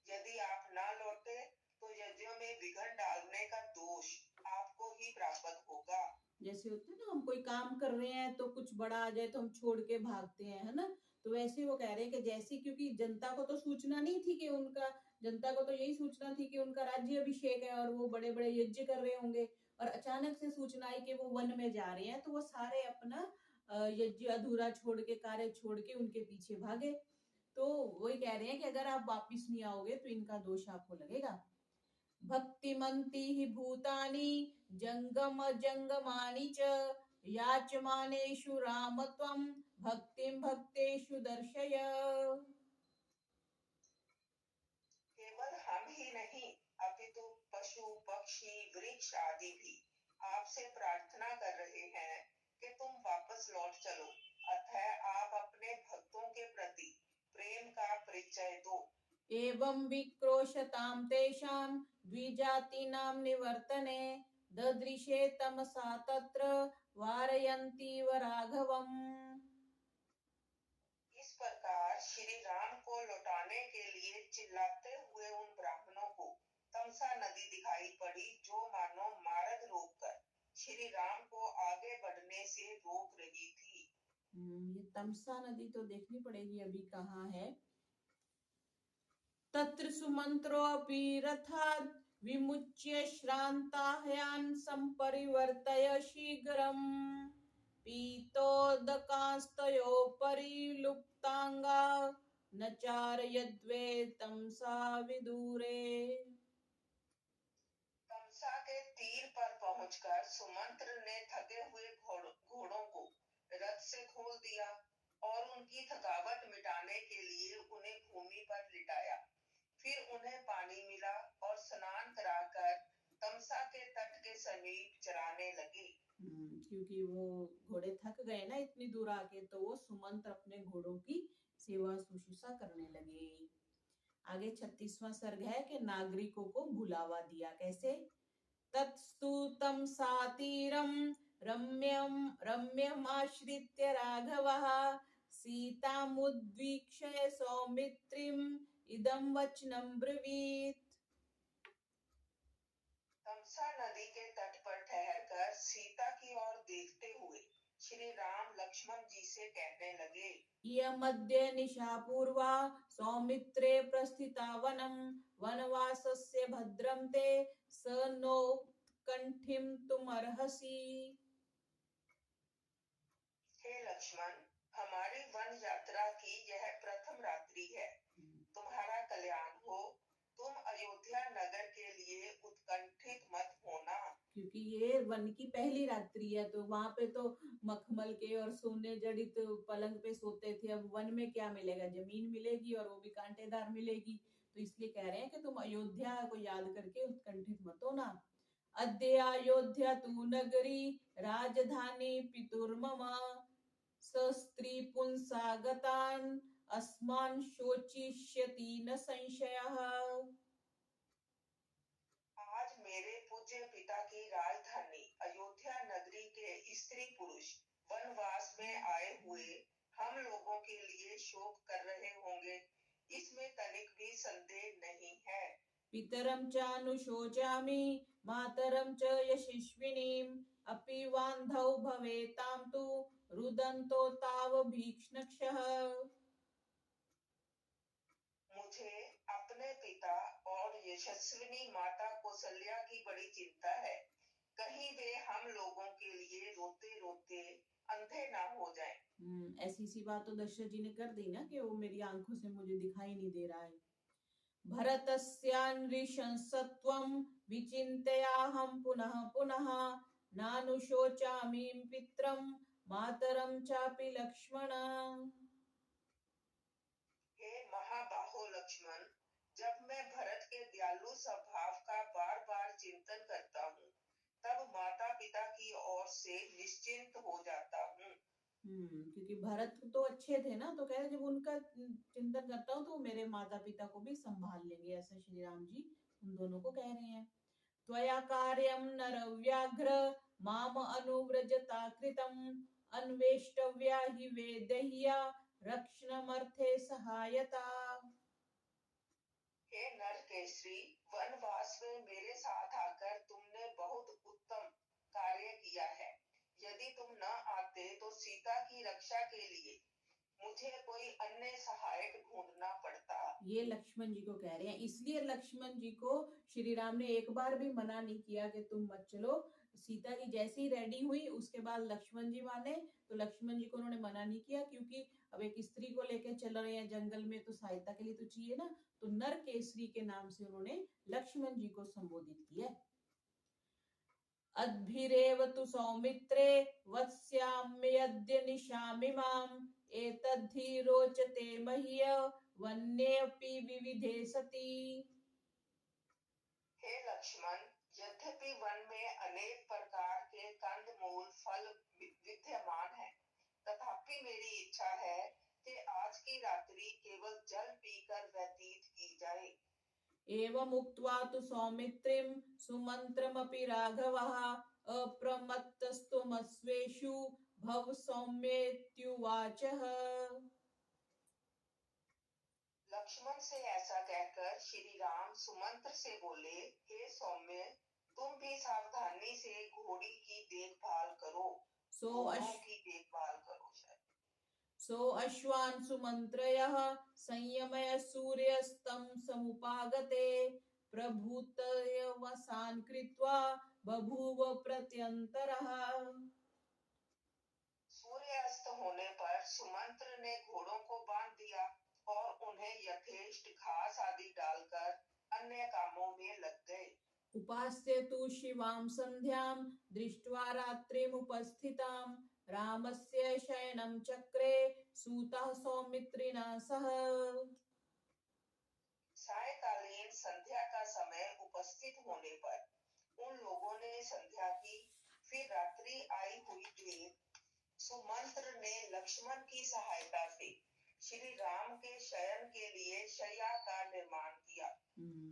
S2: यदि आप ना लौटे तो यज्ञों में विघ्न डालने का दोष आपको ही प्राप्त होगा।
S1: जैसे होता है ना, हम कोई काम कर रहे हैं तो कुछ बड़ा आ जाए तो हम छोड़ के भागते हैं, है ना। तो वैसे वो कह रहे हैं कि जैसे, क्योंकि जनता को तो सूचना नहीं थी कि उनका, जनता को तो यही सूचना थी कि उनका राज्य अभिषेक है और वो बड़े बड़े यज्ञ कर रहे होंगे, और अचानक से सूचना आई कि वो वन में जा रहे हैं, तो वो सारे अपना यज्ञ अधूरा छोड़ के, कार्य छोड़ के उनके पीछे भागे। तो वही कह रहे हैं कि अगर आप वापिस नहीं आओगे तो इनका दोष आपको लगेगा। भक्तिमन्ति हि भूतानि जंगम जंगमानि च याचमानेषु राम त्वं भक्तिं भक्तेषु दर्शय।
S2: केवल हम ही नहीं, अपितु पशु पक्षी वृक्ष आदि भी आपसे प्रार्थना कर रहे हैं कि तुम वापस लौट चलो, अतः आप अपने भक्तों के प्रति प्रेम का परिचय दो।
S1: एवं विक्रोशतां तेषां द्विजातीनां निवर्तने ददृशे तमसा तत्र वारयन्तीव राघवम्।
S2: इस प्रकार श्री राम को लौटाने के लिए चिल्लाते हुए उन ब्राह्मणों को तमसा नदी दिखाई पड़ी, जो मानो मार्ग रोककर श्री राम को आगे बढ़ने से रोक रही थी।
S1: ये तमसा नदी तो देखनी पड़ेगी अभी कहाँ है। तत्र सुमंत्रोऽपि रथात् विमुच्य श्रान्ताह्यान् सम्परिवर्तय शीघ्रम् पीतोदकास्तयोपरि लुप्तांगा न चारयद्वे तमसा विदूरे।
S2: तमसा के तीर पर पहुंचकर सुमंत्र ने थके हुए घोड़ों को रथ से खोल दिया और उनकी थकावट मिटाने के लिए उन्हें भूमि पर लिटाया। फिर उन्हें पानी मिला और स्नान कराकर तमसा के तट के समीप चराने लगे।
S1: क्योंकि वो घोड़े थक गए ना इतनी दूर आके, तो वो सुमंत्र अपने घोड़ों की सेवा शुश्रूषा करने लगे। आगे 36वां सर्ग है कि नागरिकों को बुलावा दिया कैसे। तत्स्तु तमसा तीरम रम्यमाश्रित्य राघवः सीतामुद्वीक्ष्य सौमित्रिम् इदं वचनं ब्रवीत्।
S2: तमसा नदी के तट पर ठहरकर सीता की ओर देखते हुए श्री राम लक्ष्मण जी से कहने लगे।
S1: इयमद्य निशा पूर्वा सौमित्रे प्रस्थिता वनम वनवासस्य भद्रं ते स नो उत्कंठिम तुम अर्हसि।
S2: हे लक्ष्मण, हमारी वन यात्रा की यह प्रथम रात्रि है। तुम्हारा कल्याण हो। तुम अयोध्या नगर के लिए उत्कंठित मत होना,
S1: क्योंकि ये वन की पहली रात्रि है, तो वहां पे तो मखमल के और सोने जड़ित पलंग पे सोते थे। अब वन में क्या मिलेगा, जमीन मिलेगी और वो भी कांटेदार मिलेगी। तो इसलिए कह रहे हैं कि तुम अयोध्या को याद करके उत्कंठित मत होना। अद्य अयोध्या तु नगरी राजधानी पितुर्मम सस्त्री पुंसागतान अस्मान शोचिष्यति न संशयः।
S2: आज मेरे पूज्य पिता की राजधानी अयोध्या नगरी के स्त्री पुरुष वनवास में आए हुए हम लोगों के लिए शोक कर रहे होंगे, इसमें तनिक भी संदेह नहीं है।
S1: पितरं च अनुशोचामि मातरं च यशस्विनीं अपि वान्धौ भवेतां तु रुदन्तो ताव भीक्ष्णक्षः।
S2: मुझे अपने पिता और यशस्विनी माता कौशल्या की बड़ी चिंता है। कहीं वे हम लोगों के लिए रोते रोते अंधे ना हो जाएं।
S1: ऐसी सी बात तो दशरथ जी ने कर दी ना कि वो मेरी आंखों से मुझे दिखाई नहीं दे रहा है। भरतस्यान्नृशंसत्वं विचिन्तयाहं पुनः पुनः नानुशोचामि पित्रं मातरं चापि लक्ष्मण।
S2: हे महाबाहो लक्ष्मण, जब मैं भरत के दयालु स्वभाव का बार बार चिंतन करता हूँ, तब माता पिता की ओर से निश्चिंत हो जाता हूँ।
S1: क्योंकि भरत तो अच्छे थे ना, तो कह रहे जब उनका चिंतन करता हूँ तो मेरे माता पिता को भी संभाल लेंगे। ऐसा श्री राम जी उन दोनों को कह रहे हैं। त्वया कार्यं नरव्याघ्र माम अनुव्रजता कृतम् अन्वेष्टव्या हि वेदह्या रक्षणमर्थे सहायता।
S2: हे नरकेसरी, वनवास में मेरे साथ आकर तुमने बहुत उत्तम कार्य किया है। यदि तुम न आते तो सीता की रक्षा के लिए मुझे कोई अन्य सहायक ढूंढना पड़ता।
S1: ये लक्ष्मण जी को कह रहे हैं। इसलिए लक्ष्मण जी को श्री राम ने एक बार भी मना नहीं किया कि तुम मत चलो। सीता जी जैसे ही रेडी हुई उसके बाद लक्ष्मण जी माने, तो लक्ष्मण जी को उन्होंने मना नहीं किया, क्योंकि अब एक स्त्री को लेकर चल रहे हैं जंगल में, तो सहायता के लिए तो चाहिए ना। तो नर केसरी के नाम से उन्होंने लक्ष्मण जी को संबोधित किया। अद्भिरेव तु सौमित्रे वत्स्याम्यद्य निशामिमाम् एतद्धि रोचते मह्य वन्येऽपि विविधे सति।
S2: हे लक्ष्मण, यद्यपि वन में अनेक प्रकार के कंदमूल फल विद्यमान हैं, तथापि मेरी इच्छा है कि आज की रात्रि केवल जल पीकर व्यतीत की जाए।
S1: एवमुक्त्वा तु सौमित्रिं सुमन्त्रमपि राघवः अप्रमत्तस्तुमस्वेषु भव सौम्येत्युवाचः।
S2: लक्ष्मण से ऐसा कहकर श्री राम सुमंत्र से बोले, हे सौम्य, तुम भी सावधानी से घोड़ी की देखभाल करो। की देखभाल करो।
S1: सो अश्वान् सुमन्त्रयः संयमय सूर्यस्तं समुपागते प्रभूतयवसान् कृत्वा बभूव प्रत्यन्तरः।
S2: सूर्यास्त होने पर सुमंत्र ने घोड़ों को बांध दिया और उन्हें यथेष्ट घास आदि डालकर अन्य कामों में लग गए।
S1: उपास्य तु शिवां संध्यां दृष्ट्वा रात्रिमुपस्थितां रामस्य शयनं चक्रे सूतः सौमित्रिणा सह।
S2: सायकालीन संध्या का समय उपस्थित होने पर उन लोगों ने संध्या की। फिर रात्रि आई हुई देख सुमंत्र ने लक्ष्मण की सहायता से श्री राम के शयन के लिए शैया का निर्माण किया।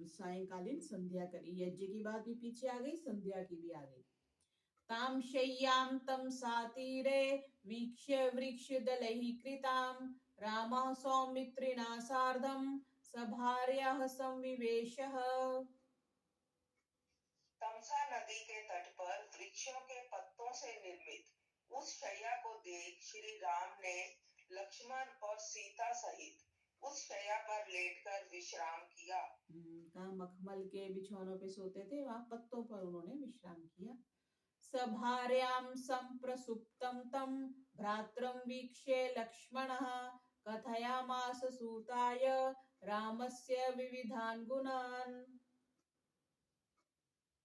S1: सायकालीन संध्या करी, यज्ञ की बात भी पीछे आ गई, संध्या की भी आ गई। ताम शय्यां तम सातीरे वीक्ष्य वृक्ष दलैः कृतां रामः सौमित्रिणा सार्धं सभार्याः संविवेशः।
S2: तमसा नदी के तट पर वृक्षों के पत्तों से निर्मित उस शैया को देख श्री राम ने लक्ष्मण और सीता सहित उस शैया पर लेटकर विश्राम किया।
S1: कहाँ मखमल के बिछौनों पे सोते थे, वहां पत्तों पर उन्होंने विश्राम किया। सभार्यां संप्रसुप्तं तं भ्रात्रं वीक्ष्य लक्ष्मणः कथयामास सूताय रामस्य विविधान् गुणान्।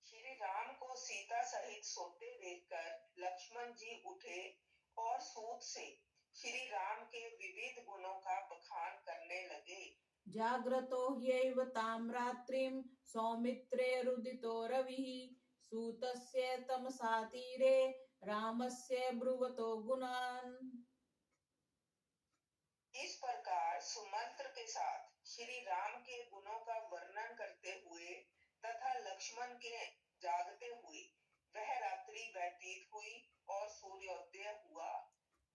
S2: श्री राम को सीता सहित सोते देखकर लक्ष्मण जी उठे और सूत से श्री राम के विविध गुणों का बखान करने लगे।
S1: जाग्रतो ह्यैव तां रात्रिं सौमित्रेरुदितो रविः सूतस्य तमसा तीरे रामस्य ब्रुवतो गुणान्।
S2: इस प्रकार सुमंत्र के साथ श्री राम के गुणों का वर्णन करते हुए तथा लक्ष्मण के जागते हुए वह रात्रि व्यतीत हुई और सूर्योदय हुआ।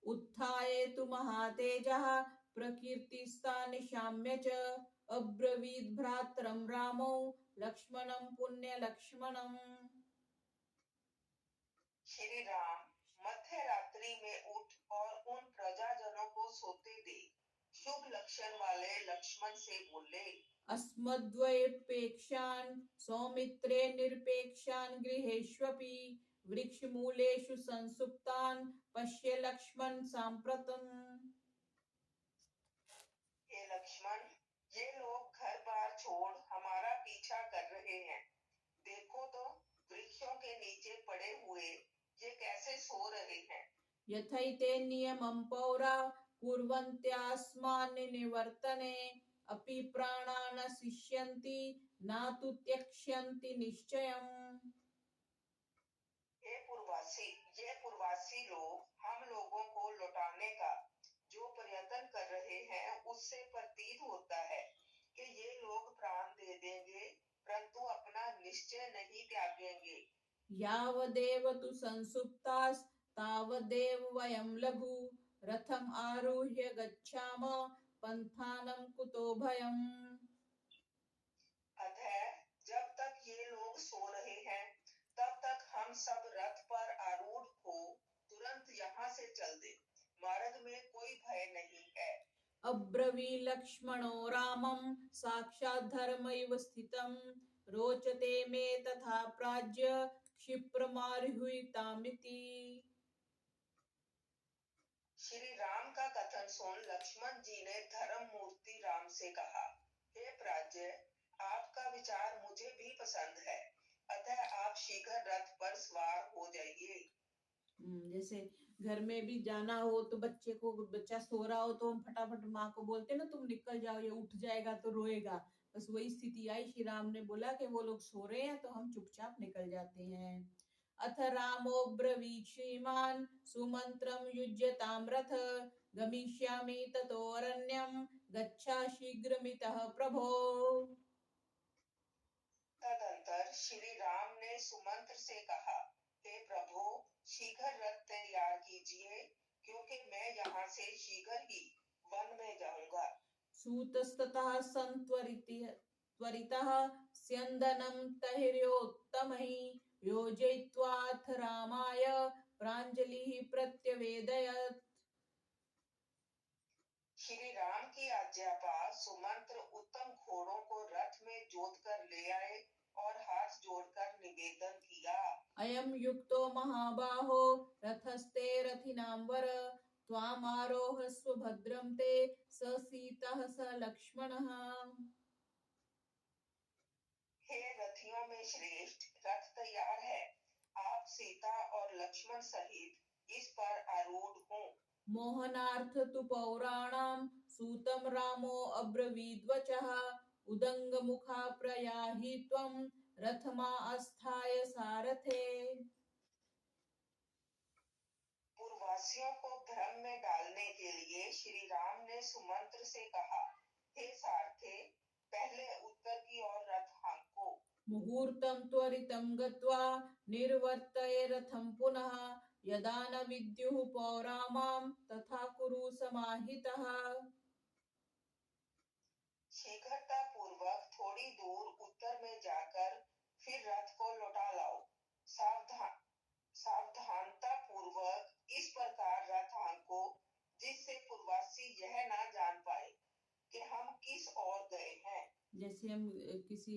S1: उत्थाय तु महातेजः प्रकीर्तिस्ता निशाम्य च अब्रवीद् भ्रातरं रामो लक्ष्मणं पुण्यलक्ष्मणम्।
S2: श्री राम मध्य रात्रि में उठ और उन प्रजाजनों को सोते देख शुभ लक्षण वाले लक्ष्मण से बोले,
S1: अस्मद्वयेपेक्षान् सौमित्रे निरपेक्षान् गृहेष्वपि वृक्षमूलेषु संसुप्तान् पश्य लक्ष्मण साम्प्रतम्।
S2: हे लक्ष्मण, ये लोग घर बार छोड़ हमारा पीछा कर रहे हैं। देखो तो वृक्षों के नीचे पड़े हुए ये कैसे सो रहे हैं।
S1: यथैते नियमं पौरा कुर्वन्त्यास्मान् निवर्तने अपि प्राणा न शिष्यन्ति न तु त्यक्ष्यन्ति निश्चयम्।
S2: ये पूर्वासी लोग हम लोगों को लौटाने का जो प्रयत्न कर रहे हैं उससे प्रतीत होता है कि ये लोग प्राण दे देंगे परंतु अपना निश्चय नहीं त्यागेंगे।
S1: यावदेव तु संसुप्तास् तावदेव वयं लघु रथम् आरुह्य गच्छाम पंथानं कुतो भयम्।
S2: अतः जब तक ये लोग सो रहे हैं तब तक हम सब रथ पर आरूढ़ हो तुरंत यहाँ से चल दे, मार्ग में कोई भय नहीं है।
S1: अब्रवी लक्ष्मणो रामं साक्षात् धर्मैव स्थितं रोचते मे तथा प्राज्य क्षिप्रमारुह्यतामिति।
S2: श्री राम का कथन सुन लक्ष्मण जी ने धर्म मूर्ति राम से कहा, हे प्राज्य, आपका विचार मुझे भी पसंद है, अतः आप शीघ्र रथ पर सवार हो जाइए।
S1: जैसे घर में भी जाना हो तो बच्चा सो रहा हो तो हम फटाफट माँ को बोलते ना तुम निकल जाओ, ये उठ जाएगा तो रोएगा। बस वही स्थिति आई, श्री राम ने बोला कि वो लोग सो रहे हैं तो हम चुपचाप निकल जाते हैं। अथ रामो ब्रवीत् श्रीमान् सुमंत्रं युज्यतां रथ गमिष्यामि ततोऽरण्यं गच्छा शीघ्रमितः प्रभो।
S2: तदंतर श्री राम ने सुमंत्र से कहा, हे प्रभु, शीघ्र रथ तैयार कीजिए क्योंकि मैं यहाँ से शीघ्र ही वन में जाऊंगा।
S1: सूतस्ततः त्वरितः स्यन्दनं तहिर्योत्तमैः योजयित्वाथ रामाय प्राञ्जलिः प्रत्यवेदयत्।
S2: श्री राम की आज्ञा पा सुमंत्र उत्तम घोड़ों को रथ में जोतकर ले आए और हाथ जोड़कर निवेदन किया,
S1: अयं युक्तो महाबाहो रथस्ते रथिनां वर त्वामारोहस्व भद्रं ते स सीतः स लक्ष्मणः।
S2: हे रथियों में श्रेष्ठ, रथ तैयार है, आप सीता और लक्ष्मण सहित इस पर आरूढ़ हों।
S1: मोहनार्थ तु पौराणां सूतं रामो अब्रवीद्वचः उदङ्गमुखा प्रयाहि त्वं रथमा अस्थाय सारथे।
S2: पूर्ववासियों को भ्रम में डालने के लिए श्री राम ने सुमंत्र से कहा, हे सारथे, पहले उत्तर की ओर रथ हाँको।
S1: मुहूर्तं त्वरितं गत्वा निर्वर्तय रथं पुनः यदा न विद्युः पौरामां तथा कुरु समाहितः।
S2: शीघ्रता पूर्वक थोड़ी दूर उत्तर में जाकर फिर रथ को लौटा लाओ। सावधानता पूर्वक इस प्रकार रथ हाँको जिससे पूर्ववासी यह ना जान पाए कि
S1: जैसे हम किसी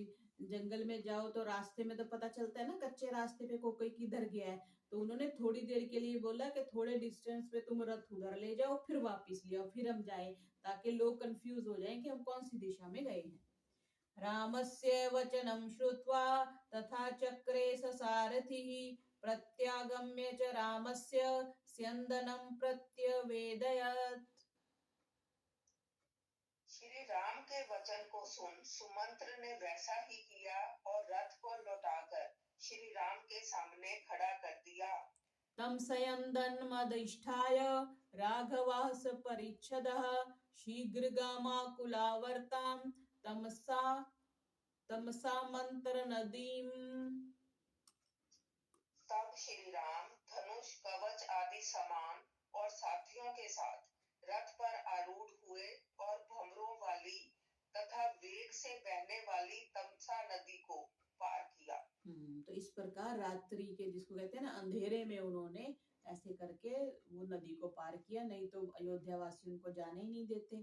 S1: जंगल में जाओ तो रास्ते में तो पता चलता है ना, कच्चे रास्ते पे कोई किधर गया है, तो उन्होंने थोड़ी देर के लिए बोला कि थोड़े डिस्टेंस पे तुम रथ उधर ले जाओ, फिर वापस ले आओ, फिर हम जाए, ताकि लोग कंफ्यूज हो जाएं कि हम कौन सी दिशा में गए हैं। रामस्य वचनं श्रुत्वा तथा चक्रे ससारथिः प्रत्यागम्य च रामस्य स्यन्दनं प्रत्यवेदयत्।
S2: श्री राम के वचन को सुन सुमंत्र ने वैसा ही किया और रथ को लौटाकर श्री राम के सामने खड़ा कर दिया।
S1: तं सयन्दन्मधिष्ठाय राघवः सपरिच्छदः शीघ्रगामाकुलावर्तां तमसामन्तरनदीम्।
S2: तब श्री राम धनुष कवच आदि समान और साथियों के साथ रथ पर आरूढ़ हुए और भंवरों वाली तथा वेग से बहने वाली तमसा नदी को पार किया।
S1: तो इस प्रकार रात्रि के, जिसको कहते हैं ना अंधेरे में, उन्होंने ऐसे करके वो नदी को पार किया, नहीं तो अयोध्या वासी उनको जाने ही नहीं देते।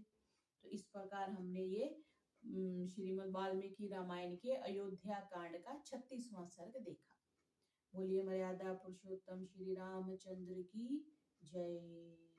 S1: तो इस प्रकार हमने ये श्रीमद् वाल्मीकि रामायण के अयोध्या कांड का 36वां सर्ग देखा। बोलिए मर्यादा पुरुषोत्तम श्री रामचंद्र की जय।